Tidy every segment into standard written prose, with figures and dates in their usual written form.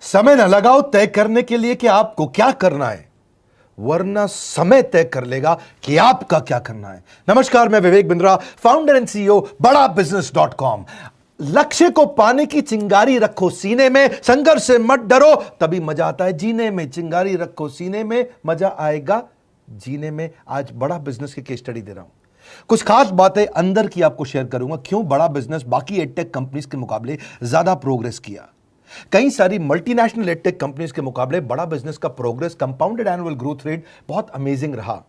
समय न लगाओ तय करने के लिए कि आपको क्या करना है, वरना समय तय कर लेगा कि आपका क्या करना है। नमस्कार, मैं Vivek Bindra, founder and CEO बड़ा बिजनेस.com। लक्ष्य को पाने की चिंगारी रखो सीने में, संघर्ष से मत डरो, तभी मजा आता है जीने में। चिंगारी रखो सीने में, मजा आएगा जीने में। आज बड़ा बिजनेस की केस स्टडी दे रहा हूं, कुछ खास बातें अंदर की आपको शेयर करूंगा, क्यों बड़ा बिजनेस बाकी एडटेक कंपनीज के मुकाबले ज्यादा प्रोग्रेस किया। कई सारी मल्टीनेशनल एडटेक कंपनीज के मुकाबले बड़ा बिजनेस का progress, compounded annual growth rate बहुत अमेजिंग रहा।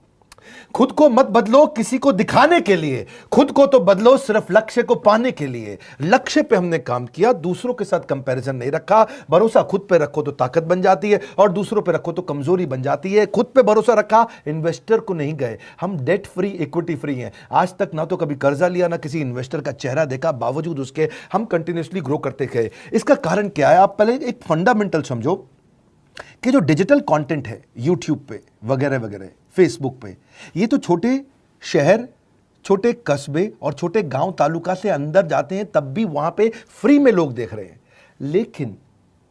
खुद को मत बदलो किसी को दिखाने के लिए, खुद को तो बदलो सिर्फ लक्ष्य को पाने के लिए। लक्ष्य पे हमने काम किया, दूसरों के साथ कंपैरिजन नहीं रखा। भरोसा खुद पे रखो तो ताकत बन जाती है, और दूसरों पे रखो तो कमजोरी बन जाती है। खुद पे भरोसा रखा, इन्वेस्टर को नहीं गए। हम डेट फ्री, इक्विटी फ्री हैं। आज तक ना तो कभी कर्जा लिया, ना किसी इन्वेस्टर का चेहरा देखा, बावजूद उसके हम कंटिन्यूसली ग्रो करते गए। इसका कारण क्या है? आप पहले एक फंडामेंटल समझो कि जो डिजिटल कंटेंट है यूट्यूब पे वगैरह वगैरह, फेसबुक पे, ये तो छोटे शहर, छोटे कस्बे और छोटे गांव तालुका से अंदर जाते हैं, तब भी वहां पे फ्री में लोग देख रहे हैं। लेकिन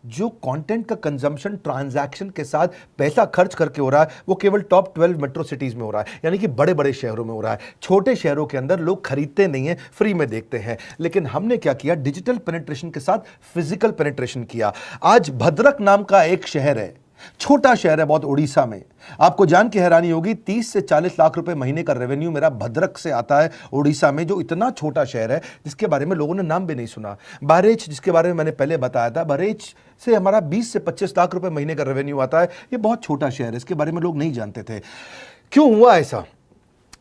जो कंटेंट का कंजम्पशन ट्रांजैक्शन के साथ पैसा खर्च करके हो रहा है, वो केवल टॉप 12 मेट्रो सिटीज में हो रहा है, यानी कि बड़े बड़े शहरों में हो रहा है। छोटे शहरों के अंदर लोग खरीदते नहीं है, फ्री में देखते हैं। लेकिन हमने क्या किया? डिजिटल पेनिट्रेशन के साथ फिजिकल पेनिट्रेशन किया। आज भद्रक नाम का एक शहर है, छोटा शहर है बहुत, उड़ीसा में। आपको जान के हैरानी होगी, 30 से 40 लाख रुपए महीने का रेवेन्यू मेरा भद्रक से आता है, उड़ीसा में, जो इतना छोटा शहर है जिसके बारे में लोगों ने नाम भी नहीं सुना। बहरेच, जिसके बारे में मैंने पहले बताया था, बहरेच से हमारा 20 से 25 लाख रुपए महीने का रेवेन्यू आता है। ये बहुत छोटा शहर है, इसके बारे में लोग नहीं जानते थे। क्यों हुआ ऐसा?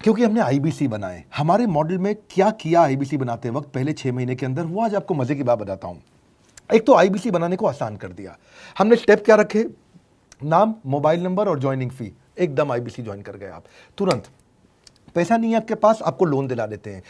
क्योंकि हमने आईबीसी बनाए। हमारे मॉडल में क्या किया आईबीसी बनाते वक्त पहले 6 महीने के अंदर, वो आज आपको मजे की बात बताता हूं। एक तो आईबीसी बनाने को आसान कर दिया हमने। स्टेप क्या रखे? नाम, मोबाइल नंबर और ज्वाइनिंग फी, एकदम आईबीसी ज्वाइन कर गए आप तुरंत। पैसा नहीं है आपके पास, आपको लोन दिला देते हैं।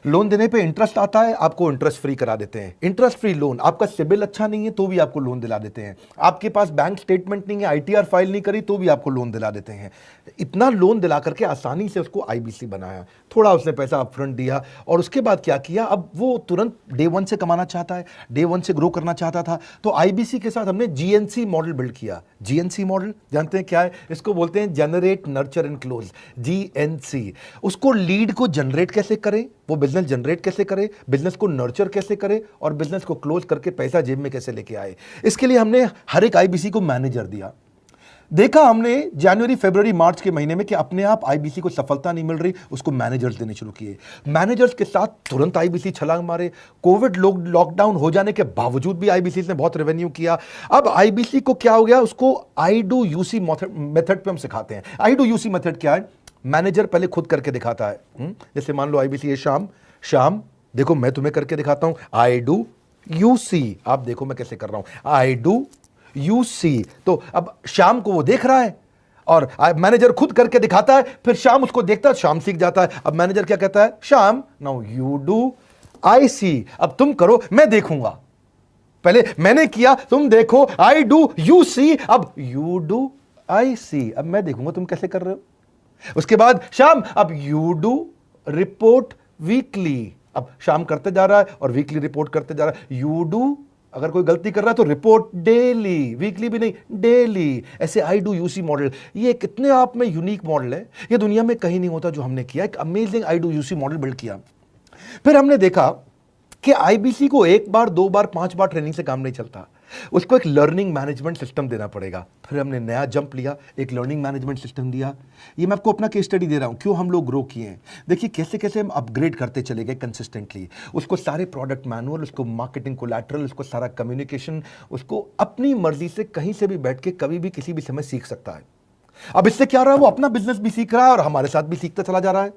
लोन देने पे इंटरेस्ट आता है, आपको इंटरेस्ट फ्री करा देते हैं। Interest free loan. आपका सिबिल अच्छा नहीं है तो भी आपको लोन दिला देते हैं। आपके पास बैंक स्टेटमेंट नहीं है, आईटीआर फाइल नहीं करी तो भी आपको लोन दिला देते हैं। इतना लोन दिला करके आसानी से उसको आईबीसी बनाया। थोड़ा उसने पैसा अपफ्रंट दिया, और उसके बाद क्या किया? अब वो तुरंत डे 1 से कमाना चाहता है, डे 1 से ग्रो करना चाहता था, तो आईबीसी के साथ हमने जीएनसी मॉडल बिल्ड किया। जीएनसी मॉडल जानते हैं क्या है? इसको बोलते हैं generate, nurture and close, GNC. उसको लीड को जनरेट कैसे करें, वो बिजनेस जनरेट कैसे करे, बिजनेस को नर्चर कैसे करे, और बिजनेस को क्लोज करके पैसा जेब में कैसे लेके आए। इसके लिए हमने हर एक आईबीसी को मैनेजर दिया। देखा हमने जनवरी, फरवरी, मार्च के महीने में कि अपने आप आईबीसी को सफलता नहीं मिल रही, उसको मैनेजर्स देने शुरू किए। मैनेजर्स के साथ तुरंत आईबीसी छलांग मारे। कोविड लॉकडाउन हो जाने के बावजूद भी आईबीसी ने बहुत रेवेन्यू किया। अब आईबीसी को क्या हो गया? उसको आई डू यूसी मेथड पे हम सिखाते हैं। आई डू यूसी मेथड क्या है? मैनेजर पहले खुद करके दिखाता है। जैसे मान लो आईबीसी है शाम, देखो मैं तुम्हें करके दिखाता हूं, आई डू यूसी। आप देखो मैं कैसे कर रहा हूं, आई डू यूसी। तो अब शाम को वो देख रहा है, और मैनेजर खुद करके दिखाता है, फिर शाम उसको देखता है, शाम सीख जाता है। अब मैनेजर क्या कहता है? शाम, नाउ यू डू, आई सी। अब तुम करो, मैं देखूंगा। पहले मैंने किया, तुम देखो, आई डू यू सी, अब यू डू आई सी। अब मैं देखूंगा तुम कैसे कर रहे हो। उसके बाद शाम, अब यू डू रिपोर्ट वीकली। अब शाम करते जा रहा है और वीकली रिपोर्ट करते जा रहा है। यू डू, अगर कोई गलती कर रहा है तो रिपोर्ट डेली, वीकली भी नहीं, डेली। ऐसे आई डू यूसी मॉडल, ये कितने आप में यूनिक मॉडल है, ये दुनिया में कहीं नहीं होता जो हमने किया। एक amazing I do UC model build किया। फिर हमने देखा कि आईबीसी को 1 बार, 2 बार, 5 बार ट्रेनिंग से काम नहीं चलता, उसको एक लर्निंग मैनेजमेंट सिस्टम देना पड़ेगा। फिर हमने नया जंप लिया, एक लर्निंग मैनेजमेंट सिस्टम दिया। ये मैं आपको अपना केस स्टडी दे रहा हूं, क्यों हम लोग ग्रो किए हैं। देखिए कैसे कैसे हम अपग्रेड करते चले गए कंसिस्टेंटली। उसको सारे प्रोडक्ट मैनुअल, उसको मार्केटिंग कोलैटरल, उसको सारा कम्युनिकेशन, उसको अपनी मर्जी से कहीं से भी बैठ के कभी भी किसी भी समय सीख सकता है। अब इससे क्या रहा है? वो अपना बिजनेस भी सीख रहा है और हमारे साथ भी सीखता चला जा रहा है।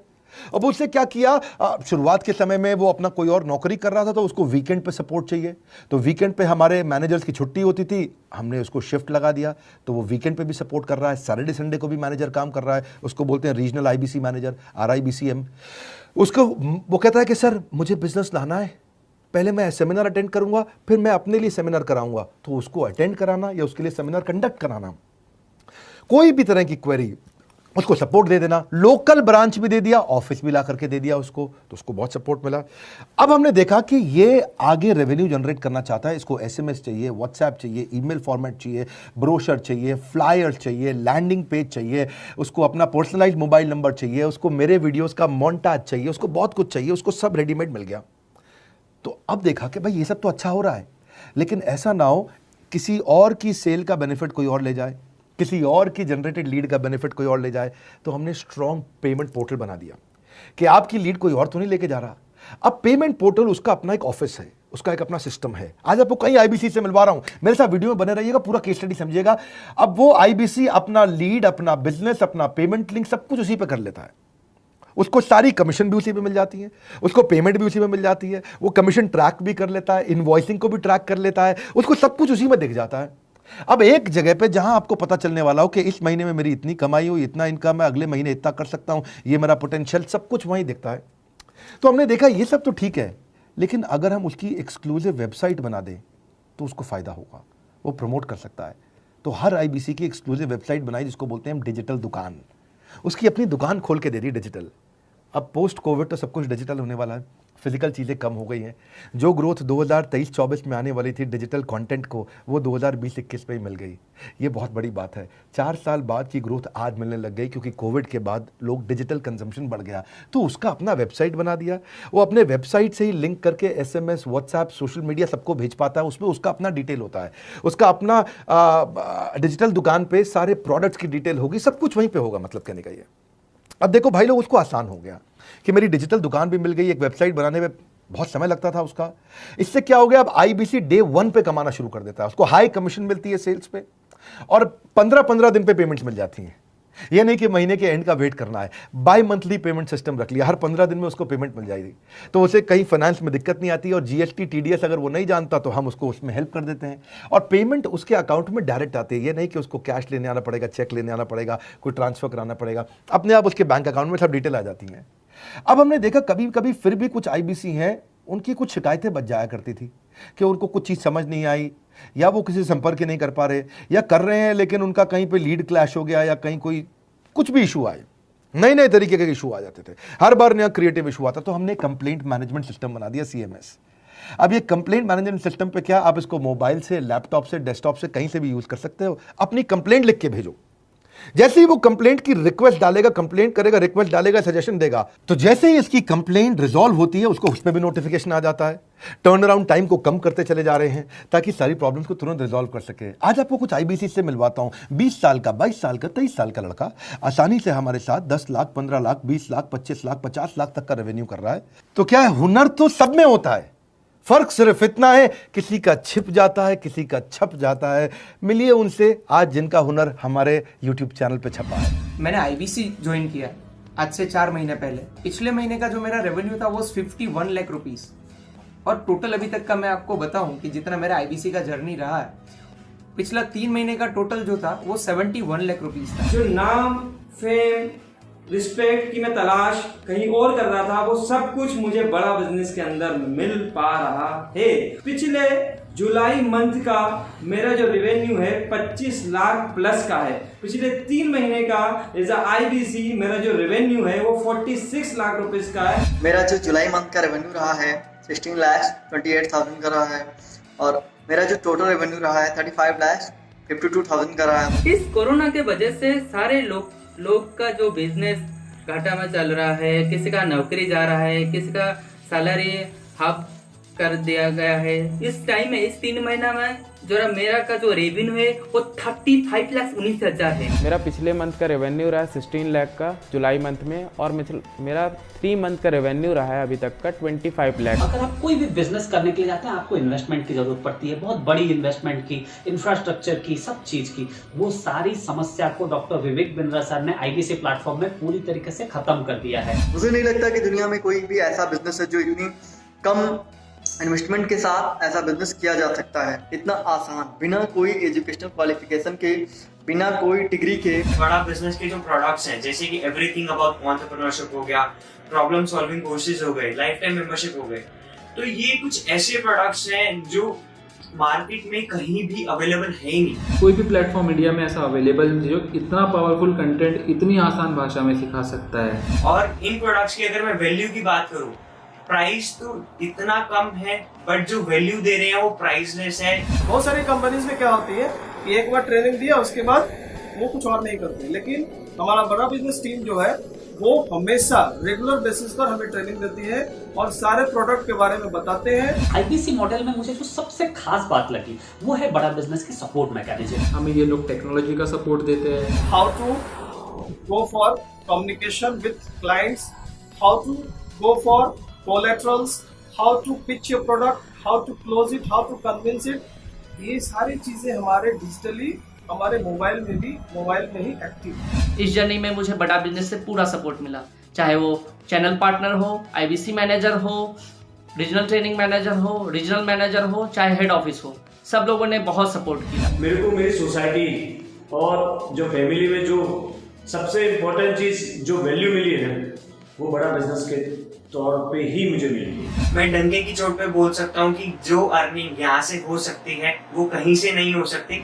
अब उससे क्या किया? शुरुआत के समय में वो अपना कोई और नौकरी कर रहा था, तो उसको वीकेंड पे सपोर्ट चाहिए। तो वीकेंड पे हमारे मैनेजर्स की छुट्टी होती थी, हमने उसको शिफ्ट लगा दिया, तो वो वीकेंड पे भी सपोर्ट कर रहा है। सैटरडे संडे को भी मैनेजर काम कर रहा है, उसको बोलते हैं रीजनल आईबीसी मैनेजर, RIBCM। उसको वो कहता है कि सर मुझे बिजनेस लाना है, पहले मैं सेमिनार अटेंड करूंगा, फिर मैं अपने लिए सेमिनार कराऊंगा। तो उसको अटेंड कराना या उसके लिए सेमिनार कंडक्ट कराना, कोई भी तरह की क्वेरी, उसको सपोर्ट दे देना, लोकल ब्रांच भी दे दिया, ऑफिस भी ला करके दे दिया उसको, तो उसको बहुत सपोर्ट मिला। अब हमने देखा कि ये आगे रेवेन्यू जनरेट करना चाहता है, इसको एसएमएस चाहिए, व्हाट्सएप चाहिए, ईमेल फॉर्मेट चाहिए, ब्रोशर चाहिए, फ्लायर चाहिए, लैंडिंग पेज चाहिए, उसको अपना पर्सनलाइज मोबाइल नंबर चाहिए, उसको मेरे वीडियोस का मोन्टाज चाहिए, उसको बहुत कुछ चाहिए, उसको सब रेडीमेड मिल गया। तो अब देखा कि भाई ये सब तो अच्छा हो रहा है, लेकिन ऐसा ना हो किसी और की सेल का बेनिफिट कोई और ले जाए, किसी और की जनरेटेड लीड का बेनिफिट कोई और ले जाए। तो हमने स्ट्रॉन्ग पेमेंट पोर्टल बना दिया कि आपकी लीड कोई और तो नहीं लेके जा रहा। अब पेमेंट पोर्टल उसका अपना एक ऑफिस है, उसका एक अपना सिस्टम है। आज आपको कई आईबीसी से मिलवा रहा हूं, मेरे साथ वीडियो में बने रहिएगा, पूरा केस स्टडी समझिएगा। अब वो आईबीसी अपना लीड, अपना बिजनेस, अपना पेमेंट लिंक सब कुछ उसी पे कर लेता है। उसको सारी कमीशन भी उसी पे मिल जाती है, उसको पेमेंट भी उसी में मिल जाती है, वो कमीशन ट्रैक भी कर लेता है, इनवॉइसिंग को भी ट्रैक कर लेता है, उसको सब कुछ उसी में दिख जाता है। अब एक जगह पे जहां आपको पता चलने वाला हो कि इस महीने में मेरी इतनी कमाई हुई, इतना इनकम है, अगले महीने इतना कर सकता हूं, ये मेरा पोटेंशियल, सब कुछ वहीं दिखता है। तो हमने देखा ये सब तो ठीक है, लेकिन अगर हम उसकी एक्सक्लूसिव वेबसाइट बना दें तो उसको फायदा होगा, वो प्रमोट कर सकता है। तो हर आईबीसी की एक्सक्लूसिव वेबसाइट बनाई, जिसको बोलते हैं हम डिजिटल दुकान। उसकी अपनी दुकान खोल के दे दी डिजिटल। अब पोस्ट कोविड तो सब कुछ डिजिटल होने वाला है, फिजिकल चीज़ें कम हो गई हैं। जो ग्रोथ 2023-24 में आने वाली थी डिजिटल कंटेंट को, वो 2020-21 में ही मिल गई। ये बहुत बड़ी बात है। 4 साल बाद की ग्रोथ आज मिलने लग गई, क्योंकि कोविड के बाद लोग डिजिटल कंजम्पशन बढ़ गया। तो उसका अपना वेबसाइट बना दिया, वो अपने वेबसाइट से ही लिंक करके एसएमएस, व्हाट्सएप, सोशल मीडिया सबको भेज पाता है। उसमें उसका अपना डिटेल होता है, उसका अपना डिजिटल दुकान पे सारे प्रोडक्ट्स की डिटेल होगी, सब कुछ वहीं पर होगा। मतलब कहने का ये, अब देखो भाई लोग, उसको आसान हो गया कि मेरी डिजिटल दुकान भी मिल गई। एक वेबसाइट बनाने में बहुत समय लगता था उसका। इससे क्या हो गया, अब आईबीसी डे 1 पे कमाना शुरू कर देता है। उसको हाई कमीशन मिलती है सेल्स पे, और 15-15 दिन पे पेमेंट्स मिल जाती हैं। ये नहीं कि महीने के एंड का वेट करना है, बाई मंथली पेमेंट सिस्टम रख लिया, हर 15 दिन में उसको पेमेंट मिल जाएगी। तो उसे कहीं फाइनेंस में दिक्कत नहीं आती, और जीएसटी, टीडीएस अगर वो नहीं जानता तो हम उसको उसमें हेल्प कर देते हैं, और पेमेंट उसके अकाउंट में डायरेक्ट आती है। ये नहीं कि उसको कैश लेने आना पड़ेगा, चेक लेने आना पड़ेगा, कोई ट्रांसफर कराना पड़ेगा, अपने आप उसके बैंक अकाउंट में सब डिटेल आ जाती हैं। अब हमने देखा कभी कभी फिर भी कुछ आईबीसी हैं, उनकी कुछ शिकायतें बच जाया करती थी कि उनको कुछ चीज़ समझ नहीं आई, या वो किसी से संपर्क नहीं कर पा रहे, या कर रहे हैं लेकिन उनका कहीं पे लीड क्लैश हो गया, या कहीं कोई कुछ भी इशू आए, नए नए तरीके के इशू आ जाते थे, हर बार नया क्रिएटिव इशू आता। तो हमने कंप्लेंट मैनेजमेंट सिस्टम बना दिया, सीएमएस। अब ये कंप्लेंट मैनेजमेंट सिस्टम पे क्या, आप इसको मोबाइल से, लैपटॉप से, डेस्कटॉप से, कहीं से भी यूज कर सकते हो। अपनी कंप्लेंट लिख के भेजो, जैसे ही वो कंप्लेंट की रिक्वेस्ट डालेगा, कंप्लेंट करेगा, रिक्वेस्ट डालेगा, सजेशन देगा, तो जैसे ही इसकी कंप्लेंट रिजॉल्व होती है उसको उस पर भी नोटिफिकेशन आ जाता है। टर्न अराउंड टाइम को कम करते चले जा रहे हैं ताकि सारी प्रॉब्लम्स को तुरंत रिजॉल्व कर सके। आज आपको कुछ आईबीसी से मिलवाता हूं। 20 साल का, 22 साल का, 23 साल का लड़का आसानी से हमारे साथ 10 लाख, 15 लाख, 20 लाख, 25 लाख, 50 लाख तक का रेवेन्यू कर रहा है। तो क्या है, हुनर तो सब में होता है, फर्क सिर्फ इतना है किसी का छिप जाता है, किसी का छप जाता है। मिलिए उनसे आज जिनका हुनर हमारे YouTube चैनल पे छपा है। मैंने आईबीसी ज्वाइन किया आज से 4 महीने पहले। पिछले महीने का जो मेरा रेवेन्यू था वो 51 लाख रुपीस, और टोटल अभी तक का मैं आपको बताऊं कि जितना मेरा आईबीसी का जर्नी रहा है, पिछला 3 महीने का टोटल जो था वो 71 लाख रुपीस था। जो नाम, फेम, रिस्पेक्ट की मैं तलाश कहीं और कर रहा था, वो सब कुछ मुझे बड़ा बिजनेस के अंदर मिल पा रहा है। पिछले जुलाई मंथ का मेरा जो रेवेन्यू है 25 लाख प्लस का है। पिछले 3 महीने का एज आईबीसी मेरा जो रेवेन्यू है वो 46 लाख रुपीस का है। मेरा जो जुलाई मंथ का रेवेन्यू रहा है 16,28,000 का रहा है, और मेरा जो टोटल रेवेन्यू रहा है 35,52,000 का रहा है। इस कोरोना के वजह से सारे लोग का जो बिजनेस घाटा में चल रहा है, किसी का नौकरी जा रहा है, किसी का सैलरी हाफ कर दिया गया है। इस टाइम में, इस 3 महीना में जो मेरा का जो रेवेन्यू है वो 35,19,000 है। मेरा पिछले मंथ का रेवेन्यू रहा है 16 लाख का जुलाई मंथ में, और मेरा 3 मंथ का रेवेन्यू रहा है अभी तक का 25 लाख। अगर आप कोई भी बिजनेस करने के लिए जाते हैं, आपको इन्वेस्टमेंट की जरूरत पड़ती है, बहुत बड़ी इन्वेस्टमेंट की, इंफ्रास्ट्रक्चर की, सब चीज की। वो सारी समस्या को डॉक्टर विवेक बिंद्रा सर ने आईबीसी प्लेटफॉर्म में पूरी तरीके से खत्म कर दिया है। मुझे नहीं लगता कि दुनिया में कोई भी ऐसा बिजनेस है जो इतनी कम इन्वेस्टमेंट के साथ ऐसा बिजनेस किया जा सकता है, इतना आसान, बिना कोई एजुकेशनल क्वालिफिकेशन के, बिना कोई डिग्री के। बड़ा बिजनेस के जो प्रोडक्ट्स हैं, जैसे कि एवरीथिंग अबाउट एंटरप्रेन्योरशिप हो गया, प्रॉब्लम सॉल्विंग कोर्सेज हो गए, लाइफ टाइम मेंबरशिप हो गए, तो ये कुछ ऐसे प्रोडक्ट्स हैं जो मार्केट में कहीं भी अवेलेबल है ही नहीं। कोई भी प्लेटफॉर्म इंडिया में ऐसा अवेलेबल नहीं जो इतना पावरफुल कंटेंट इतनी आसान भाषा में सिखा सकता है। और इन प्रोडक्ट्स की अगर मैं वैल्यू की बात करूं, प्राइस तो इतना कम है बट जो वैल्यू दे रहे हैं वो प्राइसलेस है। बहुत सारी कंपनीज में क्या होती है कि एक बार ट्रेनिंग दिया उसके बाद वो कुछ और नहीं करते, लेकिन हमारा बड़ा बिजनेस टीम जो है वो हमेशा रेगुलर बेसिस पर हमें ट्रेनिंग देती है और सारे प्रोडक्ट के बारे में बताते हैं। आईबीसी मॉडल में मुझे जो सबसे खास बात लगी वो है बड़ा बिजनेस की सपोर्ट मैकेनिज्म। हमें ये लोग टेक्नोलॉजी का सपोर्ट देते हैं। How to go for communication with clients, how to go for collaterals, how to pitch your product, how to close it, how to convince it, ये सारी चीजें हमारे डिजिटली हमारे मोबाइल में ही एक्टिव है। इस जर्नी में मुझे बड़ा बिजनेस से पूरा सपोर्ट मिला, चाहे वो चैनल पार्टनर हो, आईबीसी मैनेजर हो, रीजनल ट्रेनिंग मैनेजर हो, रीजनल मैनेजर हो, चाहे हेड ऑफिस हो, सब लोगों ने बहुत सपोर्ट किया। मेरे को मेरी सोसाइटी और जो फैमिली में जो सबसे इम्पोर्टेंट चीज जो वैल्यू मिली है वो बड़ा बिजनेस के तौर पे ही मुझे मिली। मैं डंके की चोट पे बोल सकता हूँ कि जो अर्निंग यहाँ से हो सकती है वो कहीं से नहीं हो सकती।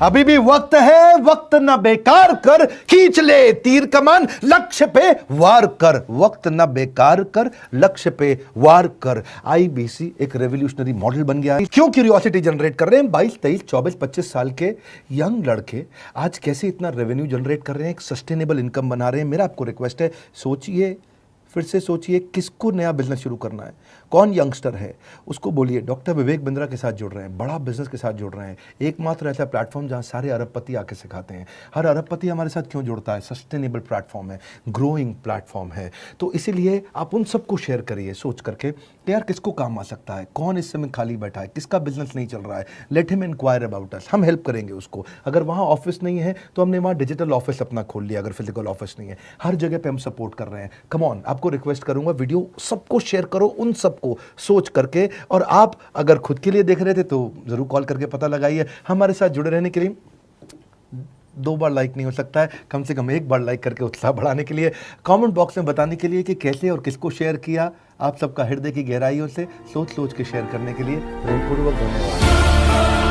अभी भी वक्त है, वक्त न बेकार कर, खींच ले तीर कमान, लक्ष्य पे वार कर, वक्त न बेकार कर, लक्ष्य पे वार कर। आईबीसी एक रेवोल्यूशनरी मॉडल बन गया है। क्यों क्यूरियोसिटी जनरेट कर रहे हैं 22, 23, 24, 25 साल के यंग लड़के आज कैसे इतना रेवेन्यू जनरेट कर रहे हैं, एक सस्टेनेबल इनकम बना रहे हैं। मेरा आपको रिक्वेस्ट है, सोचिए, फिर से सोचिए, किसको नया बिजनेस शुरू करना है, कौन यंगस्टर है, उसको बोलिए डॉक्टर विवेक बिंद्रा के साथ जुड़ रहे हैं, बड़ा बिजनेस के साथ जुड़ रहे हैं। एकमात्र ऐसा प्लेटफॉर्म जहां सारे अरबपति आके सिखाते हैं। हर अरबपति हमारे साथ क्यों जुड़ता है? सस्टेनेबल प्लेटफॉर्म है, ग्रोइंग प्लेटफॉर्म है। तो इसीलिए आप उन सबको शेयर करिए सोच करके कि यार किसको काम आ सकता है, कौन इस समय खाली बैठा है, किसका बिजनेस नहीं चल रहा है, let him inquire about us, हम हेल्प करेंगे उसको। अगर वहाँ ऑफिस नहीं है तो हमने वहाँ डिजिटल ऑफिस अपना खोल लिया, अगर फिजिकल ऑफिस नहीं है, हर जगह पे हम सपोर्ट कर रहे हैं। कम ऑन, आपको रिक्वेस्ट करूंगा वीडियो सबको शेयर करो, उन सबको सोच करके। और आप अगर खुद के लिए देख रहे थे तो जरूर कॉल करके पता लगाइए। हमारे साथ जुड़े रहने के लिए 2 बार लाइक नहीं हो सकता है, कम से कम 1 बार लाइक करके उत्साह बढ़ाने के लिए, कमेंट बॉक्स में बताने के लिए कि कैसे और किसको शेयर किया। आप सबका हृदय की गहराइयों से सोच सोच के शेयर करने के लिए प्रेमपूर्वक धन्यवाद।